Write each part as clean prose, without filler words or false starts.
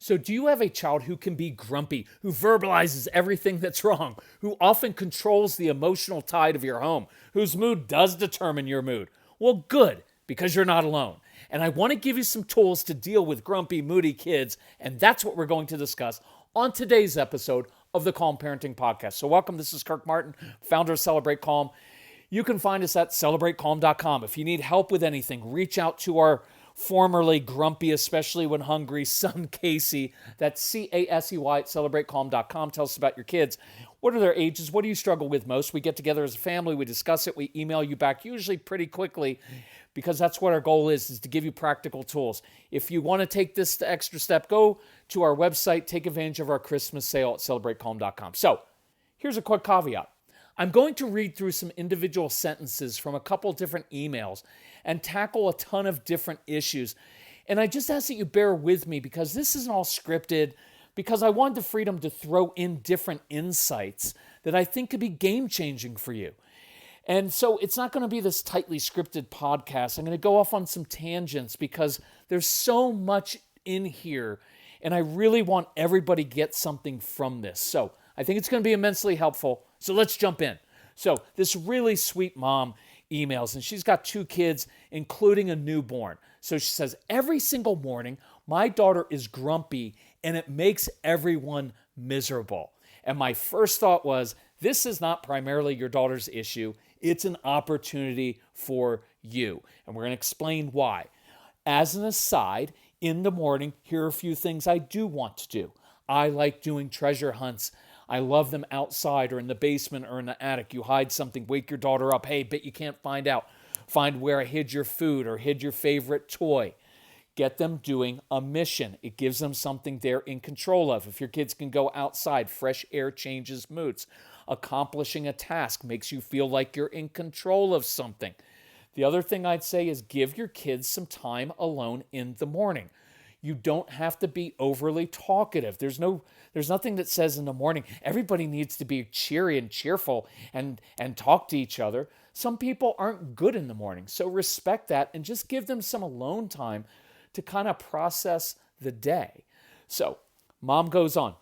So do you have a child who can be grumpy, who verbalizes everything that's wrong, who often controls the emotional tide of your home, whose mood does determine your mood? Well, good, because you're not alone. And I want to give you some tools to deal with grumpy, moody kids, and that's what we're going to discuss on today's episode of the Calm Parenting Podcast. So welcome, this is Kirk Martin, founder of Celebrate Calm. You can find us at celebratecalm.com. If you need help with anything, reach out to our formerly grumpy, especially when hungry, son Casey. That's Casey at celebratecalm.com. Tell us about your kids. What are their ages? What do you struggle with most? We get together as a family. We discuss it. We email you back usually pretty quickly because that's what our goal is to give you practical tools. If you want to take this extra step, go to our website. Take advantage of our Christmas sale at celebratecalm.com. So here's a quick caveat. I'm going to read through some individual sentences from a couple different emails and tackle a ton of different issues. And I just ask that you bear with me because this isn't all scripted, because I want the freedom to throw in different insights that I think could be game-changing for you. And so it's not going to be this tightly scripted podcast. I'm going to go off on some tangents because there's so much in here, and I really want everybody to get something from this. So I think it's going to be immensely helpful. So let's jump in. So this really sweet mom emails, and she's got 2 kids, including a newborn. So she says, every single morning, my daughter is grumpy, and it makes everyone miserable. And my first thought was, this is not primarily your daughter's issue. It's an opportunity for you. And we're going to explain why. As an aside, in the morning, here are a few things I do want to do. I like doing treasure hunts. I love them outside or in the basement or in the attic. You hide something, wake your daughter up. Hey, bet you can't find out. Find where I hid your food or hid your favorite toy. Get them doing a mission. It gives them something they're in control of. If your kids can go outside, fresh air changes moods. Accomplishing a task makes you feel like you're in control of something. The other thing I'd say is give your kids some time alone in the morning. You don't have to be overly talkative. There's nothing that says in the morning, everybody needs to be cheery and cheerful and talk to each other. Some people aren't good in the morning, so respect that and just give them some alone time to kind of process the day. So mom goes on.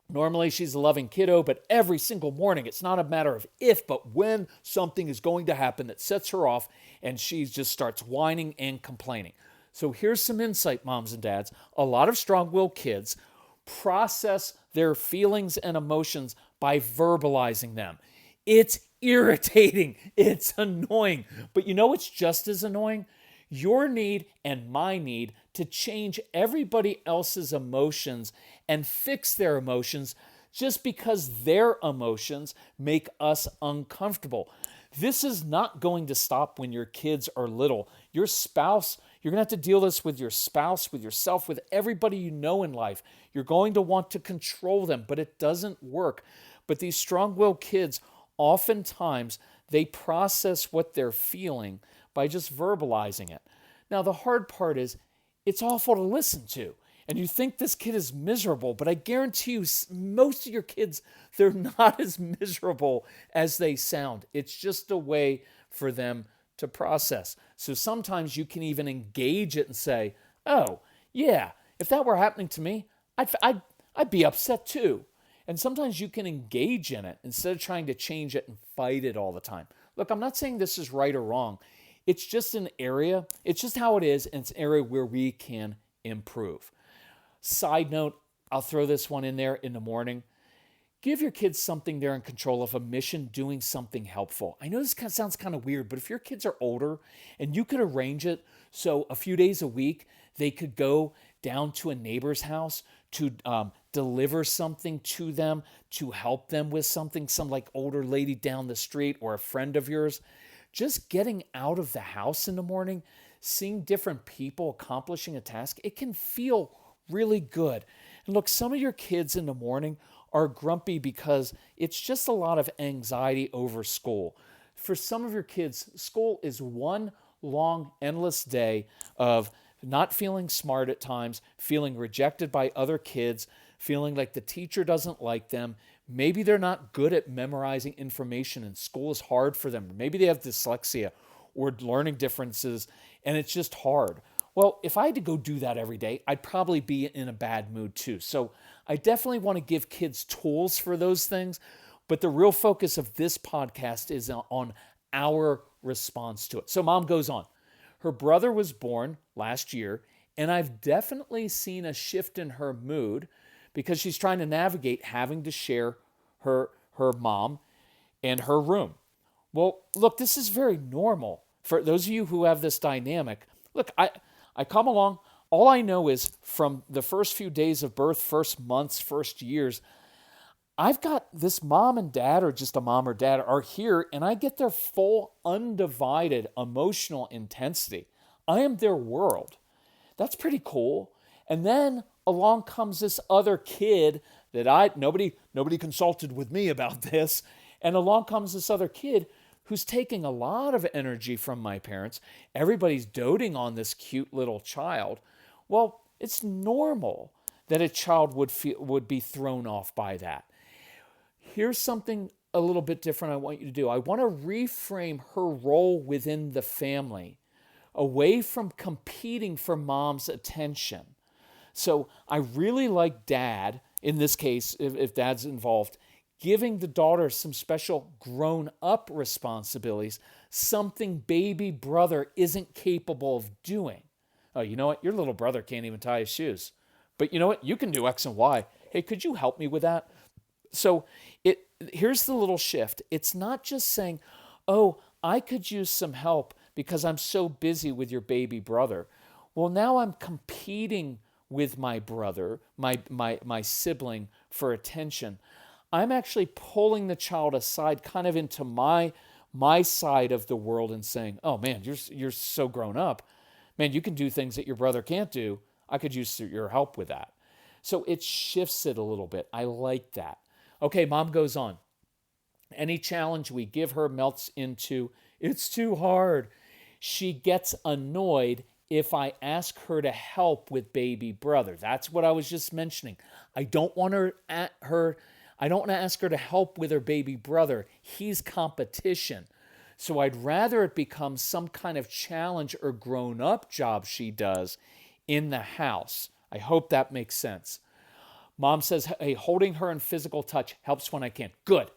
Normally she's a loving kiddo, but every single morning, it's not a matter of if, but when something is going to happen that sets her off and she just starts whining and complaining. So here's some insight, moms and dads. A lot of strong-willed kids process their feelings and emotions by verbalizing them. It's irritating. It's annoying. But you know what's just as annoying? Your need and my need to change everybody else's emotions and fix their emotions just because their emotions make us uncomfortable. This is not going to stop when your kids are little. Your spouse, you're going to have to deal this with your spouse, with yourself, with everybody you know in life. You're going to want to control them, but it doesn't work. But these strong-willed kids, oftentimes, they process what they're feeling by just verbalizing it. Now, the hard part is it's awful to listen to. And you think this kid is miserable, but I guarantee you most of your kids, they're not as miserable as they sound. It's just a way for them to process. So sometimes you can even engage it and say, oh, yeah, if that were happening to me, I'd be upset too. And sometimes you can engage in it instead of trying to change it and fight it all the time. Look, I'm not saying this is right or wrong. It's just an area, it's just how it is, and it's an area where we can improve. Side note, I'll throw this one in there in the morning. Give your kids something they're in control of, a mission, doing something helpful. I know this sounds kind of weird, but if your kids are older and you could arrange it so a few days a week they could go down to a neighbor's house to deliver something to them, to help them with something, some like older lady down the street or a friend of yours, just getting out of the house in the morning, seeing different people accomplishing a task, it can feel really good. And look, some of your kids in the morning are grumpy because it's just a lot of anxiety over school. For some of your kids, school is one long, endless day of not feeling smart at times, feeling rejected by other kids, feeling like the teacher doesn't like them. Maybe they're not good at memorizing information and school is hard for them. Maybe they have dyslexia or learning differences and it's just hard. Well, if I had to go do that every day, I'd probably be in a bad mood too. So I definitely want to give kids tools for those things. But the real focus of this podcast is on our response to it. So mom goes on. Her brother was born last year, and I've definitely seen a shift in her mood because she's trying to navigate having to share her mom and her room. Well, look, this is very normal. For those of you who have this dynamic, look, I come along. All I know is from the first few days of birth, first months, first years, I've got this mom and dad, or just a mom or dad, are here, and I get their full, undivided emotional intensity. I am their world. That's pretty cool. And then along comes this other kid that nobody consulted with me about this, and along comes this other kid who's taking a lot of energy from my parents. Everybody's doting on this cute little child. Well, it's normal that a child would be thrown off by that. Here's something a little bit different I want you to do. I want to reframe her role within the family away from competing for mom's attention. So I really like dad, in this case, if dad's involved, giving the daughter some special grown-up responsibilities, something baby brother isn't capable of doing. Oh, you know what? Your little brother can't even tie his shoes. But you know what? You can do X and Y. Hey, could you help me with that? So here's the little shift. It's not just saying, oh, I could use some help because I'm so busy with your baby brother. Well, now I'm competing with my brother, my sibling, for attention. I'm actually pulling the child aside kind of into my side of the world and saying, oh man, you're so grown up. Man, you can do things that your brother can't do. I could use your help with that. So it shifts it a little bit. I like that. Okay, mom goes on. Any challenge we give her melts into, it's too hard. She gets annoyed if I ask her to help with baby brother. That's what I was just mentioning. I don't want to ask her to help with her baby brother. He's competition. So I'd rather it become some kind of challenge or grown-up job she does in the house. I hope that makes sense. Mom says, hey, holding her in physical touch helps when I can. Good.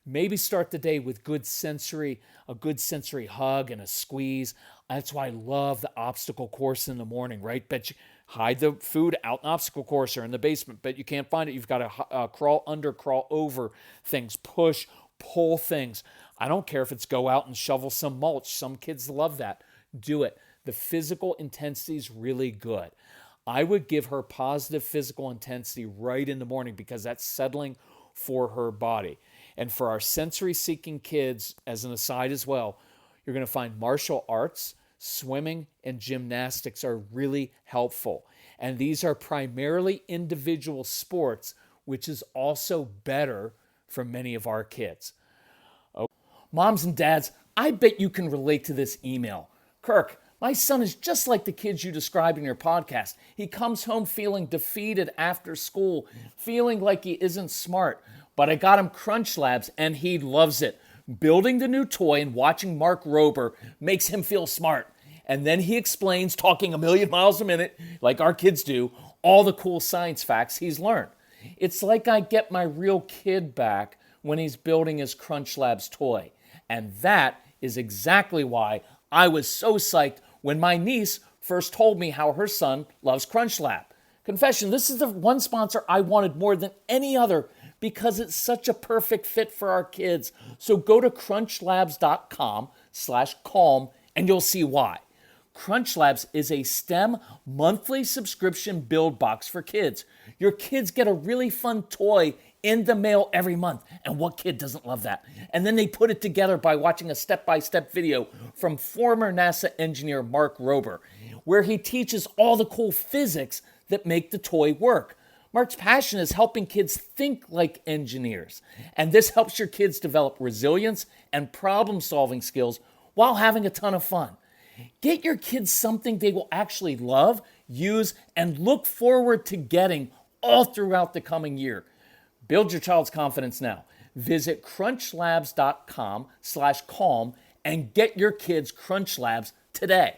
Maybe start the day with a good sensory hug and a squeeze. That's why I love the obstacle course in the morning, right? Bet you hide the food out in the obstacle course or in the basement, but you can't find it. You've got to crawl under, crawl over things, push, pull things. I don't care if it's go out and shovel some mulch. Some kids love that. Do it. The physical intensity is really good. I would give her positive physical intensity right in the morning because that's settling for her body. And for our sensory-seeking kids, as an aside as well, you're going to find martial arts, swimming, and gymnastics are really helpful. And these are primarily individual sports, which is also better for many of our kids. Okay. Moms and dads, I bet you can relate to this email. Kirk, my son is just like the kids you described in your podcast. He comes home feeling defeated after school, feeling like he isn't smart. But I got him Crunch Labs, and he loves it. Building the new toy and watching Mark Rober makes him feel smart. And then he explains, talking a million miles a minute, like our kids do, all the cool science facts he's learned. It's like I get my real kid back when he's building his Crunch Labs toy. And that is exactly why I was so psyched when my niece first told me how her son loves Crunch Lab. Confession, this is the one sponsor I wanted more than any other because it's such a perfect fit for our kids. So go to crunchlabs.com/calm and you'll see why. Crunch Labs is a STEM monthly subscription build box for kids. Your kids get a really fun toy in the mail every month. And what kid doesn't love that? And then they put it together by watching a step-by-step video from former NASA engineer Mark Rober, where he teaches all the cool physics that make the toy work. Mark's passion is helping kids think like engineers. And this helps your kids develop resilience and problem-solving skills while having a ton of fun. Get your kids something they will actually love, use, and look forward to getting all throughout the coming year. Build your child's confidence now. Visit crunchlabs.com/calm and get your kids Crunch Labs today.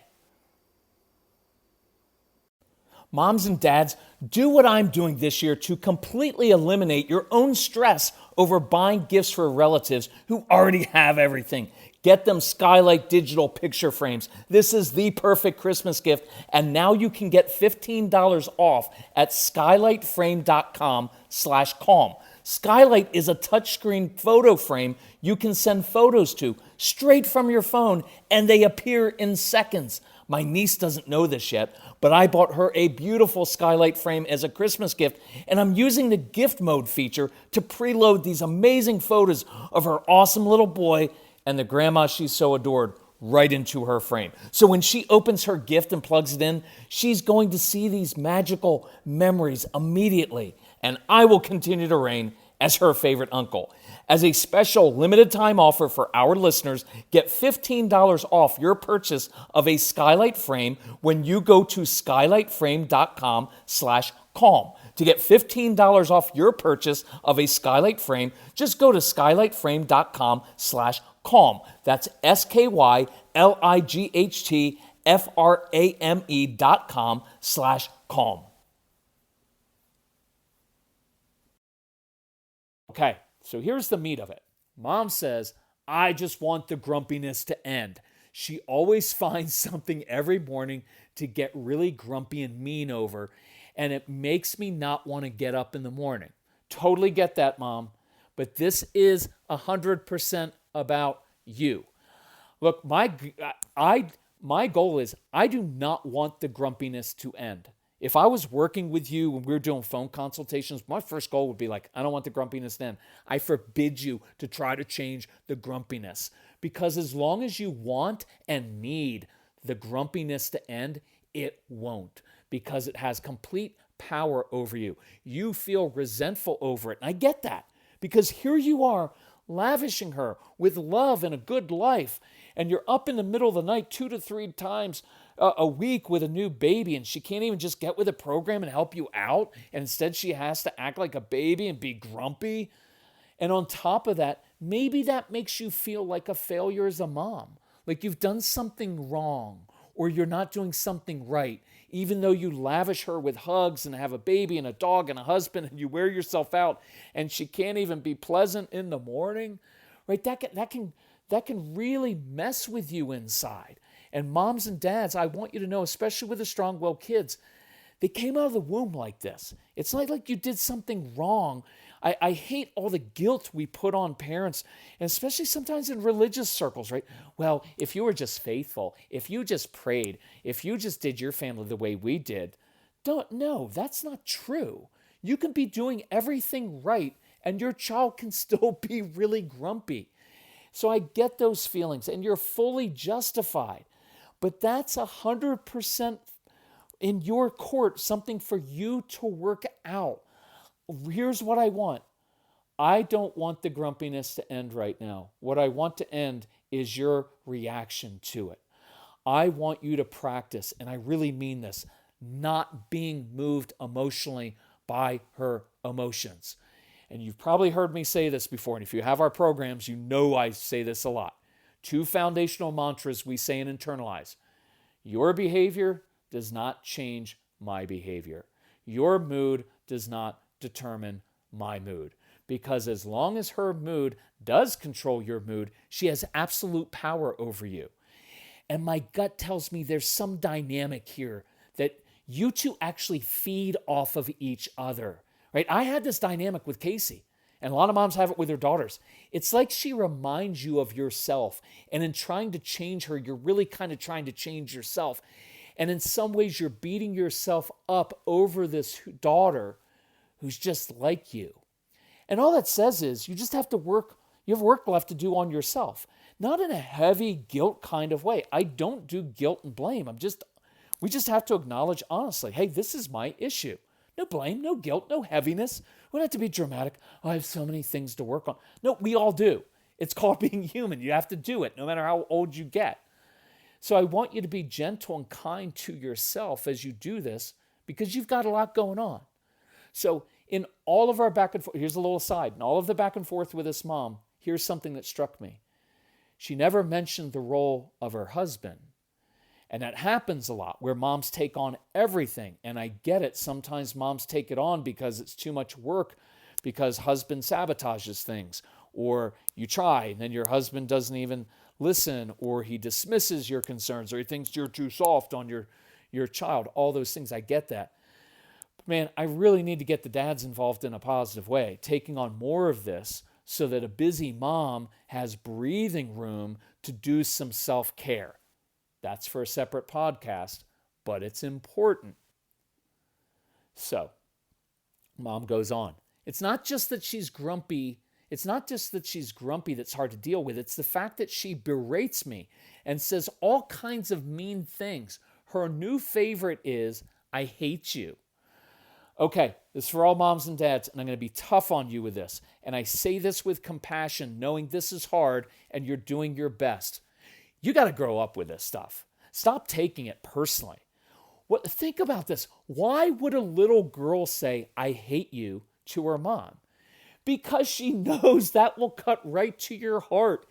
Moms and dads, do what I'm doing this year to completely eliminate your own stress over buying gifts for relatives who already have everything. Get them Skylight digital picture frames. This is the perfect Christmas gift, and now you can get $15 off at skylightframe.com/calm. Skylight is a touchscreen photo frame you can send photos to straight from your phone, and they appear in seconds. My niece doesn't know this yet, but I bought her a beautiful Skylight frame as a Christmas gift, and I'm using the gift mode feature to preload these amazing photos of her awesome little boy and the grandma she so adored right into her frame. So when she opens her gift and plugs it in, she's going to see these magical memories immediately, and I will continue to reign as her favorite uncle. As a special limited time offer for our listeners, get $15 off your purchase of a Skylight frame when you go to skylightframe.com/calm. To get $15 off your purchase of a Skylight frame, just go to skylightframe.com/calm. That's skylighthtframe.com/calm. Okay, so here's the meat of it. Mom says, I just want the grumpiness to end. She always finds something every morning to get really grumpy and mean over, and it makes me not want to get up in the morning. Totally get that, Mom. But this is 100% about you. Look, my goal is I do not want the grumpiness to end. If I was working with you and we were doing phone consultations, my first goal would be like, I don't want the grumpiness then. I forbid you to try to change the grumpiness. Because as long as you want and need the grumpiness to end, it won't. Because it has complete power over you. You feel resentful over it. And I get that. Because here you are lavishing her with love and a good life. And you're up in the middle of the night 2 to 3 times a week with a new baby, and she can't even just get with a program and help you out, and instead she has to act like a baby and be grumpy. And on top of that, maybe that makes you feel like a failure as a mom, like you've done something wrong or you're not doing something right, even though you lavish her with hugs and have a baby and a dog and a husband and you wear yourself out and she can't even be pleasant in the morning, right? That can really mess with you inside. And moms and dads, I want you to know, especially with the strong-willed kids, they came out of the womb like this. It's not like you did something wrong. I hate all the guilt we put on parents, and especially sometimes in religious circles, right? Well, if you were just faithful, if you just prayed, if you just did your family the way we did, no, that's not true. You can be doing everything right, and your child can still be really grumpy. So I get those feelings, and you're fully justified. But that's 100% in your court, something for you to work out. Here's what I want. I don't want the grumpiness to end right now. What I want to end is your reaction to it. I want you to practice, and I really mean this, not being moved emotionally by her emotions. And you've probably heard me say this before, and if you have our programs, you know I say this a lot. 2 foundational mantras we say and internalize. Your behavior does not change my behavior. Your mood does not determine my mood. Because as long as her mood does control your mood, she has absolute power over you. And my gut tells me there's some dynamic here that you two actually feed off of each other, right? I had this dynamic with Casey. And a lot of moms have it with their daughters. It's like she reminds you of yourself. And in trying to change her, you're really kind of trying to change yourself. And in some ways, you're beating yourself up over this daughter who's just like you. And all that says is you just have to work. You have work left to do on yourself. Not in a heavy guilt kind of way. I don't do guilt and blame. We just have to acknowledge honestly, hey, this is my issue. No blame, no guilt, no heaviness. We don't have to be dramatic. Oh, I have so many things to work on. No, we all do. It's called being human. You have to do it no matter how old you get. So I want you to be gentle and kind to yourself as you do this because you've got a lot going on. So in all of our back and forth, here's a little aside, in all of the back and forth with this mom, here's something that struck me. She never mentioned the role of her husband. And that happens a lot where moms take on everything. And I get it. Sometimes moms take it on because it's too much work, because husband sabotages things, or you try and then your husband doesn't even listen, or he dismisses your concerns, or he thinks you're too soft on your child. All those things. I get that. But man, I really need to get the dads involved in a positive way, taking on more of this so that a busy mom has breathing room to do some self-care. That's for a separate podcast, but it's important. So, mom goes on. It's not just that she's grumpy. It's not just that she's grumpy that's hard to deal with. It's the fact that she berates me and says all kinds of mean things. Her new favorite is, I hate you. Okay, this is for all moms and dads, and I'm going to be tough on you with this. And I say this with compassion, knowing this is hard and you're doing your best. You got to grow up with this stuff. Stop taking it personally. Think about this. Why would a little girl say, I hate you to her mom? Because she knows that will cut right to your heart.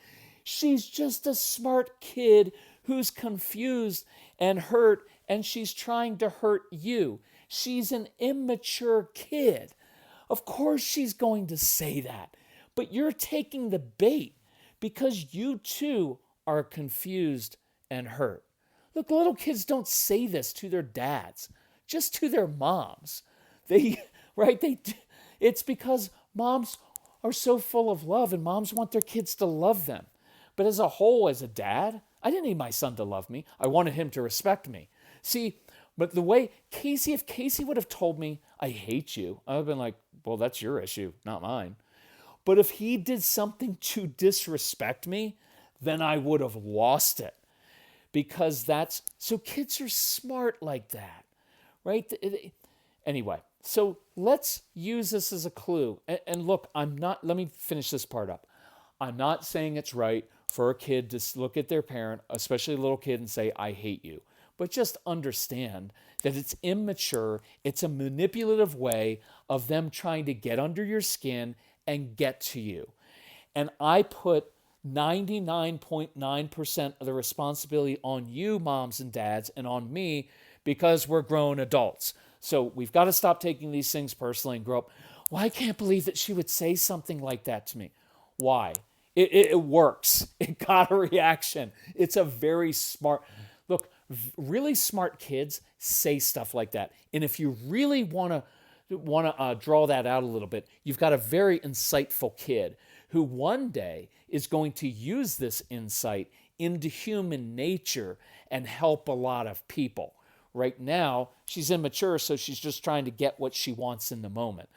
She's just a smart kid who's confused and hurt, and she's trying to hurt you. She's an immature kid. Of course she's going to say that, but you're taking the bait because you too are confused and hurt. Look, little kids don't say this to their dads, just to their moms. It's because moms are so full of love and moms want their kids to love them. But as a whole, as a dad, I didn't need my son to love me. I wanted him to respect me. See, but the way if Casey would have told me, I hate you, I would have been like, well, that's your issue, not mine. But if he did something to disrespect me, then I would have lost it. Because so kids are smart like that, right? Anyway, so let's use this as a clue. And look, let me finish this part up. I'm not saying it's right for a kid to look at their parent, especially a little kid, and say, I hate you. But just understand that it's immature. It's a manipulative way of them trying to get under your skin and get to you. And I put 99.9% of the responsibility on you, moms and dads, and on me, because we're grown adults. So we've got to stop taking these things personally and grow up. Well, I can't believe that she would say something like that to me. Why? It works. It got a reaction. It's a very smart... Look, really smart kids say stuff like that. And if you really want to draw that out a little bit, you've got a very insightful kid who one day is going to use this insight into human nature and help a lot of people. Right now, she's immature, so she's just trying to get what she wants in the moment.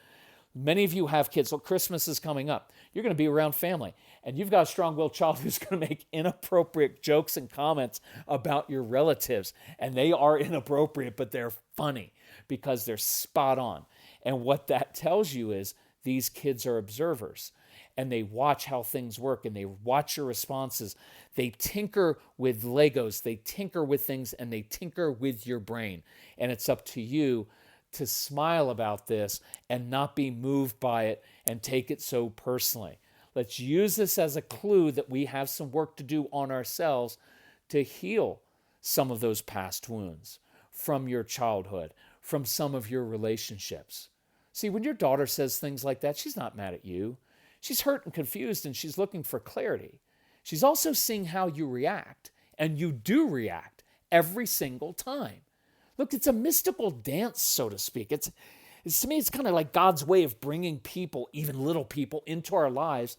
Many of you have kids. Look, Christmas is coming up. You're going to be around family, and you've got a strong-willed child who's going to make inappropriate jokes and comments about your relatives, and they are inappropriate, but they're funny because they're spot on. And what that tells you is these kids are observers, and they watch how things work, and they watch your responses. They tinker with Legos, they tinker with things, and they tinker with your brain. And it's up to you to smile about this and not be moved by it and take it so personally. Let's use this as a clue that we have some work to do on ourselves to heal some of those past wounds from your childhood, from some of your relationships. See, when your daughter says things like that, she's not mad at you. She's hurt and confused, and she's looking for clarity. She's also seeing how you react, and you do react every single time. Look, it's a mystical dance, so to speak. To me, it's kind of like God's way of bringing people, even little people, into our lives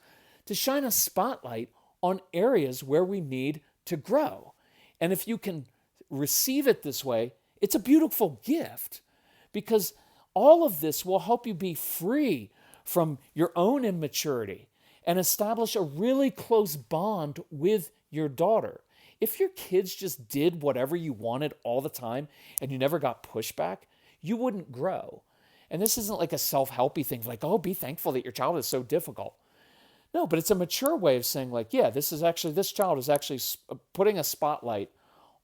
to shine a spotlight on areas where we need to grow. And if you can receive it this way, it's a beautiful gift, because all of this will help you be free from your own immaturity and establish a really close bond with your daughter. If your kids just did whatever you wanted all the time and you never got pushback, you wouldn't grow. And this isn't like a self-helpy thing, like, oh, be thankful that your child is so difficult. No, but it's a mature way of saying, like, yeah, this child is actually putting a spotlight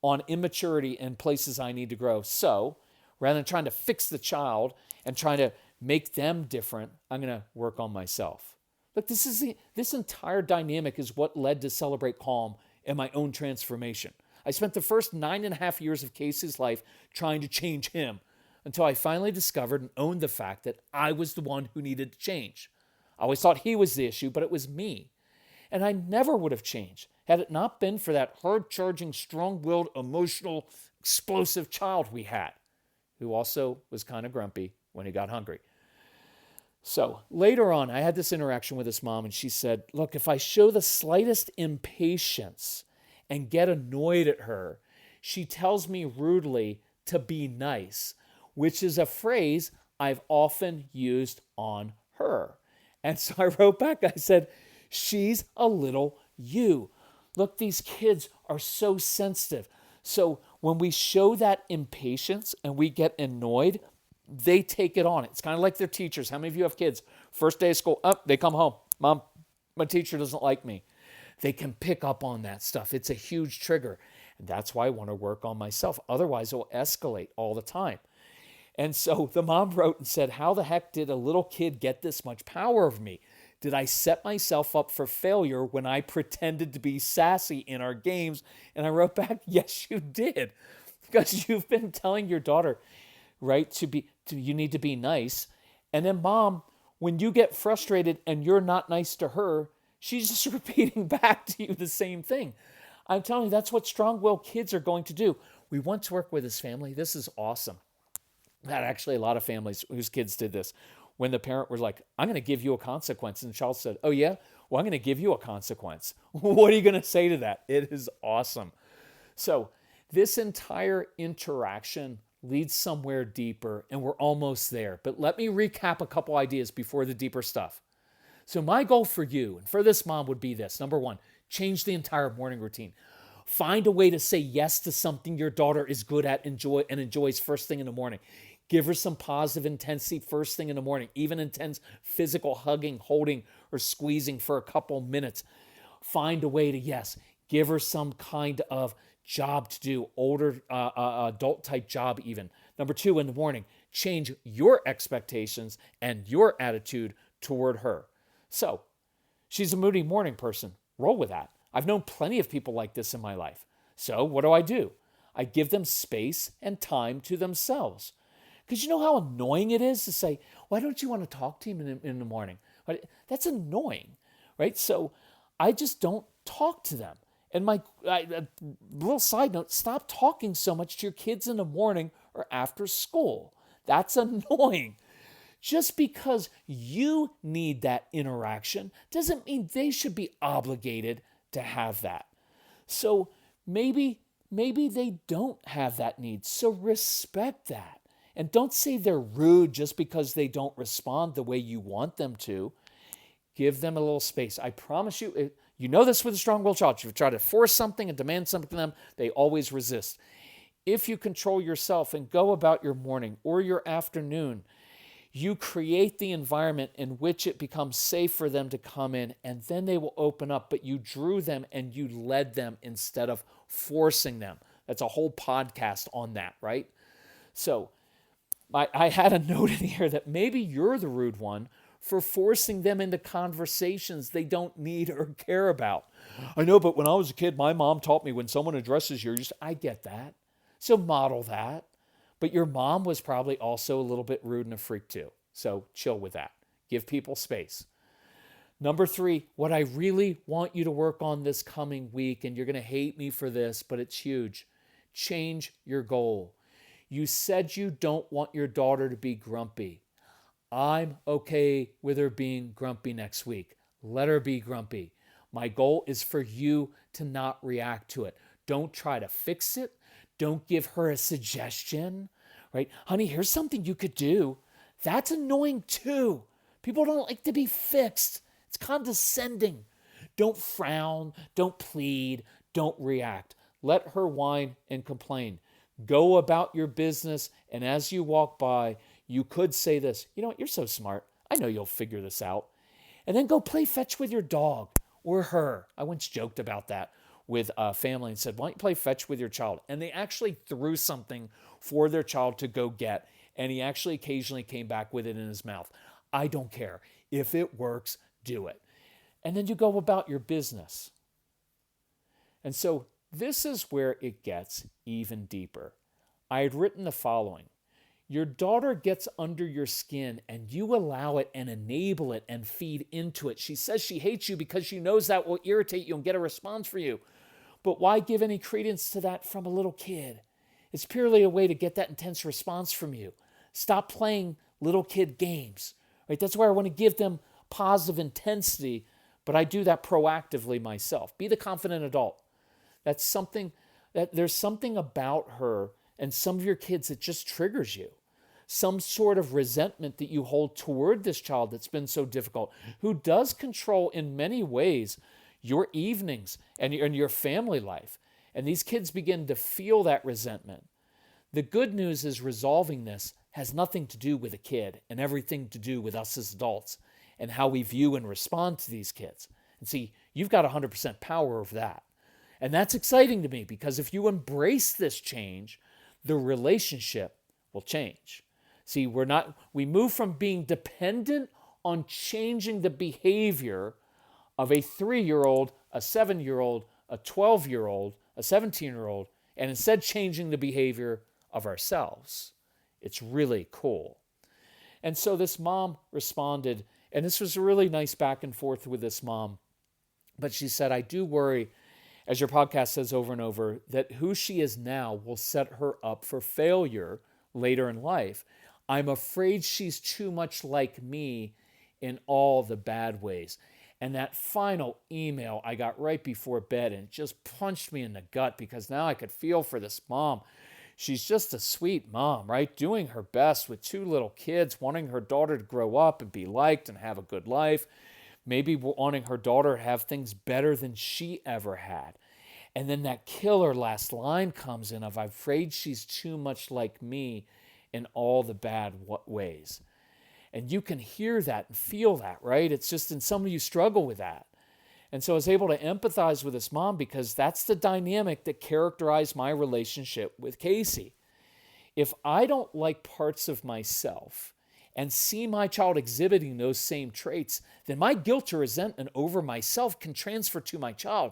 on immaturity in places I need to grow. So rather than trying to fix the child and trying to make them different, I'm going to work on myself. Look, this entire dynamic is what led to Celebrate Calm and my own transformation. I spent the first 9.5 years of Casey's life trying to change him until I finally discovered and owned the fact that I was the one who needed to change. I always thought he was the issue, but it was me. And I never would have changed had it not been for that hard-charging, strong-willed, emotional, explosive child we had, who also was kind of grumpy when he got hungry. So later on, I had this interaction with his mom, and she said, look, if I show the slightest impatience and get annoyed at her, she tells me rudely to be nice, which is a phrase I've often used on her. And so I wrote back, I said, she's a little you. Look, these kids are so sensitive. So when we show that impatience and we get annoyed, they take it on. It's kind of like their teachers. How many of you have kids? First day of school, they come home. Mom, my teacher doesn't like me. They can pick up on that stuff. It's a huge trigger. And that's why I want to work on myself. Otherwise, it will escalate all the time. And so the mom wrote and said, how the heck did a little kid get this much power over me? Did I set myself up for failure when I pretended to be sassy in our games? And I wrote back, yes, you did. Because you've been telling your daughter, right, you need to be nice. And then mom, when you get frustrated and you're not nice to her, she's just repeating back to you the same thing. I'm telling you, that's what strong-willed kids are going to do. We once worked with this family. This is awesome. Had actually a lot of families whose kids did this. When the parent was like, I'm going to give you a consequence. And the child said, oh yeah? Well, I'm going to give you a consequence. What are you going to say to that? It is awesome. So this entire interaction leads somewhere deeper, and we're almost there. But let me recap a couple ideas before the deeper stuff. So my goal for you and for this mom would be this. Number one, change the entire morning routine. Find a way to say yes to something your daughter is good at and enjoys first thing in the morning. Give her some positive intensity first thing in the morning, even intense physical hugging, holding, or squeezing for a couple minutes. Find a way to, yes, give her some kind of job to do, older adult type job even. Number two, in the morning, change your expectations and your attitude toward her. So, she's a moody morning person. Roll with that. I've known plenty of people like this in my life. So what do? I give them space and time to themselves. Because you know how annoying it is to say, why don't you want to talk to him in the morning? That's annoying, right? So I just don't talk to them. And a little side note, stop talking so much to your kids in the morning or after school. That's annoying. Just because you need that interaction doesn't mean they should be obligated to have that. So maybe they don't have that need. So respect that. And don't say they're rude just because they don't respond the way you want them to. Give them a little space. I promise you, you know this with a strong-willed child. If you try to force something and demand something from them, they always resist. If you control yourself and go about your morning or your afternoon, you create the environment in which it becomes safe for them to come in, and then they will open up. But you drew them and you led them instead of forcing them. That's a whole podcast on that, right? So I had a note in here that maybe you're the rude one for forcing them into conversations they don't need or care about. I know, but when I was a kid, my mom taught me when someone addresses you, I get that. So model that. But your mom was probably also a little bit rude and a freak too. So chill with that. Give people space. Number three, what I really want you to work on this coming week, and you're going to hate me for this, but it's huge. Change your goal. You said you don't want your daughter to be grumpy. I'm okay with her being grumpy next week. Let her be grumpy. My goal is for you to not react to it. Don't try to fix it. Don't give her a suggestion, right? Honey, here's something you could do. That's annoying too. People don't like to be fixed. It's condescending. Don't frown. Don't plead. Don't react. Let her whine and complain. Go about your business, and as you walk by, you could say this, you know what, you're so smart. I know you'll figure this out. And then go play fetch with your dog or her. I once joked about that with a family and said, why don't you play fetch with your child? And they actually threw something for their child to go get, and he actually occasionally came back with it in his mouth. I don't care. If it works, do it. And then you go about your business. And so This is where it gets even deeper. I had written the following. Your daughter gets under your skin and you allow it and enable it and feed into it. She says she hates you because she knows that will irritate you and get a response for you. But why give any credence to that from a little kid? It's purely a way to get that intense response from you. Stop playing little kid games. Right? That's where I want to give them positive intensity, but I do that proactively myself. Be the confident adult. That's something that there's something about her and some of your kids that just triggers you. Some sort of resentment that you hold toward this child that's been so difficult, who does control in many ways your evenings and your family life. And these kids begin to feel that resentment. The good news is resolving this has nothing to do with a kid and everything to do with us as adults and how we view and respond to these kids. And see, you've got 100% power over that. And that's exciting to me because if you embrace this change, the relationship will change. See, we move from being dependent on changing the behavior of a 3-year-old, a 7-year-old, a 12-year-old, a 17-year-old, and instead changing the behavior of ourselves. It's really cool. And so this mom responded, and this was a really nice back and forth with this mom. But she said, I do worry, as your podcast says over and over, that who she is now will set her up for failure later in life. I'm afraid she's too much like me in all the bad ways. And that final email I got right before bed, and it just punched me in the gut because now I could feel for this mom. She's just a sweet mom, right? Doing her best with 2 little kids, wanting her daughter to grow up and be liked and have a good life. Maybe wanting her daughter to have things better than she ever had. And then that killer last line comes in of, I'm afraid she's too much like me in all the bad ways. And you can hear that and feel that, right? It's just in some of you struggle with that. And so I was able to empathize with this mom because that's the dynamic that characterized my relationship with Casey. If I don't like parts of myself and see my child exhibiting those same traits, then my guilt or resentment over myself can transfer to my child.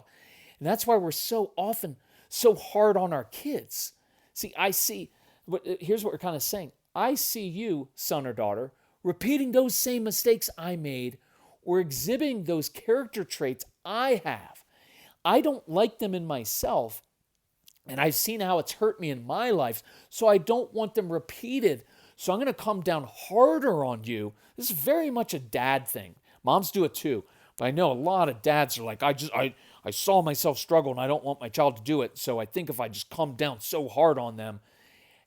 And that's why we're so often so hard on our kids. See, here's what we're kind of saying. I see you, son or daughter, repeating those same mistakes I made or exhibiting those character traits I have. I don't like them in myself, and I've seen how it's hurt me in my life, so I don't want them repeated. So I'm going to come down harder on you. This is very much a dad thing. Moms do it too. But I know a lot of dads are like, I saw myself struggle and I don't want my child to do it. So I think if I just come down so hard on them,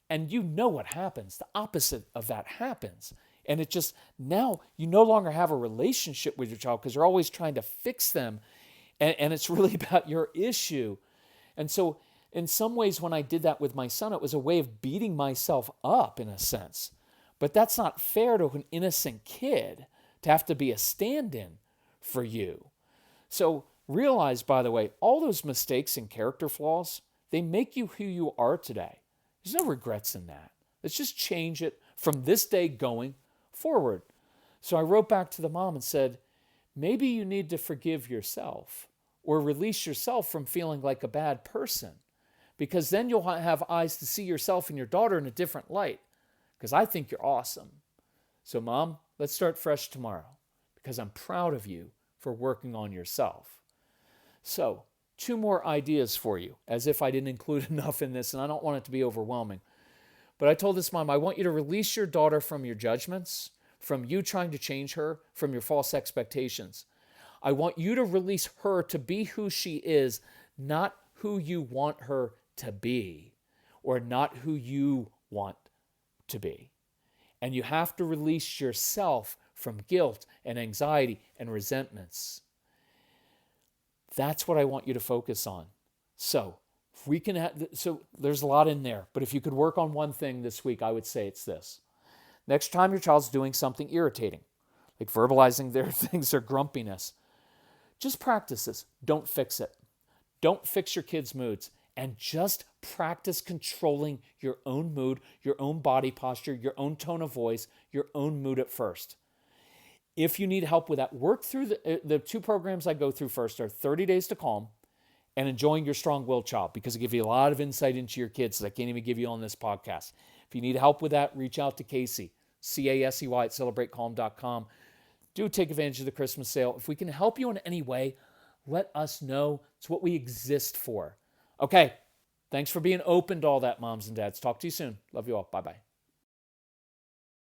and you know what happens, the opposite of that happens. And it just, now you no longer have a relationship with your child because you're always trying to fix them. And it's really about your issue. And so in some ways, when I did that with my son, it was a way of beating myself up in a sense. But that's not fair to an innocent kid to have to be a stand-in for you. So realize, by the way, all those mistakes and character flaws, they make you who you are today. There's no regrets in that. Let's just change it from this day going forward. So I wrote back to the mom and said, maybe you need to forgive yourself or release yourself from feeling like a bad person, because then you'll have eyes to see yourself and your daughter in a different light, because I think you're awesome. So mom, let's start fresh tomorrow because I'm proud of you for working on yourself. So 2 more ideas for you, as if I didn't include enough in this and I don't want it to be overwhelming. But I told this mom, I want you to release your daughter from your judgments, from you trying to change her, from your false expectations. I want you to release her to be who she is, not who you want her to be, or not who you want to be. And you have to release yourself from guilt and anxiety and resentments. That's what I want you to focus on. So there's a lot in there, but if you could work on one thing this week, I would say it's this. Next time your child's doing something irritating, like verbalizing their things or grumpiness, just practice this. Don't fix it. Don't fix your kids' moods, and just practice controlling your own mood, your own body posture, your own tone of voice, your own mood at first. If you need help with that, work through the 2 programs I go through first are 30 Days to Calm and enjoying your strong-willed child, because I give you a lot of insight into your kids that I can't even give you on this podcast. If you need help with that, reach out to Casey, Casey at celebratecalm.com. Do take advantage of the Christmas sale. If we can help you in any way, let us know. It's what we exist for. Okay, thanks for being open to all that, moms and dads. Talk to you soon. Love you all. Bye-bye.